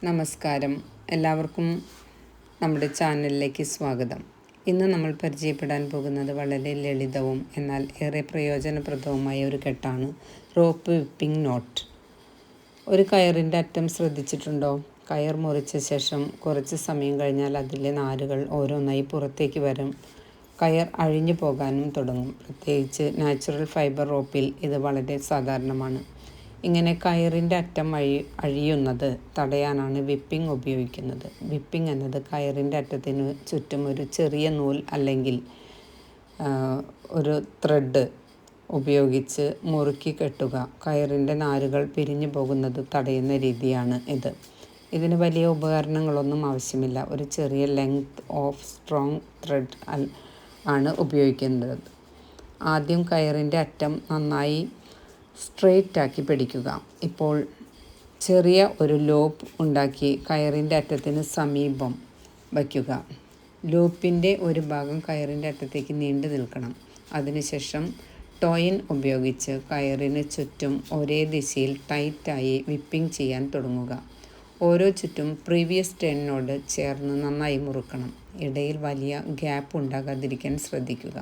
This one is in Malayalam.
നമസ്കാരം, എല്ലാവർക്കും നമ്മുടെ ചാനലിലേക്ക് സ്വാഗതം. ഇന്ന് നമ്മൾ പരിചയപ്പെടാൻ പോകുന്നത് വളരെ ലളിതവും എന്നാൽ ഏറെ പ്രയോജനപ്രദവുമായ ഒരു കെട്ടാണ് റോപ്പ് വിപ്പിംഗ് നോട്ട്. ഒരു കയറിൻ്റെ അറ്റം ശ്രദ്ധിച്ചിട്ടുണ്ടോ? കയർ മുറിച്ച ശേഷം കുറച്ച് സമയം കഴിഞ്ഞാൽ അതിലെ നാരുകൾ ഓരോന്നായി പുറത്തേക്ക് വരും. കയർ അഴിഞ്ഞു പോകാനും തുടങ്ങും. പ്രത്യേകിച്ച് നാച്ചുറൽ ഫൈബർ റോപ്പിൽ ഇത് വളരെ സാധാരണമാണ്. ഇങ്ങനെ കയറിൻ്റെ അറ്റം അഴിയുന്നത് തടയാനാണ് വിപ്പിംഗ് ഉപയോഗിക്കുന്നത്. വിപ്പിംഗ് എന്നത് കയറിൻ്റെ അറ്റത്തിന് ചുറ്റും ഒരു ചെറിയ നൂൽ അല്ലെങ്കിൽ ഒരു ത്രെഡ് ഉപയോഗിച്ച് മുറുക്കി കെട്ടുക. കയറിൻ്റെ നാരുകൾ പിരിഞ്ഞു പോകുന്നത് തടയുന്ന രീതിയാണ് ഇത്. ഇതിന് വലിയ ഉപകരണങ്ങളൊന്നും ആവശ്യമില്ല. ഒരു ചെറിയ ലെങ്ത് ഓഫ് സ്ട്രോങ് ത്രെഡ് ആണ് ഉപയോഗിക്കുന്നത്. ആദ്യം കയറിൻ്റെ അറ്റം നന്നായി സ്ട്രെയിറ്റ് ആക്കി പിടിക്കുക. ഇപ്പോൾ ചെറിയ ഒരു ലൂപ്പ് ഉണ്ടാക്കി കയറിൻ്റെ അറ്റത്തിന് സമീപം വയ്ക്കുക. ലൂപ്പിൻ്റെ ഒരു ഭാഗം കയറിൻ്റെ അറ്റത്തേക്ക് നീണ്ടു നിൽക്കണം. അതിനുശേഷം ടോയിൻ ഉപയോഗിച്ച് കയറിന് ചുറ്റും ഒരേ ദിശയിൽ ടൈറ്റായി വിപ്പിംഗ് ചെയ്യാൻ തുടങ്ങുക. ഓരോ ചുറ്റും പ്രീവിയസ് ടേണിനോട് ചേർന്ന് നന്നായി മുറുക്കണം. ഇടയിൽ വലിയ ഗ്യാപ്പ് ഉണ്ടാകാതിരിക്കാൻ ശ്രദ്ധിക്കുക.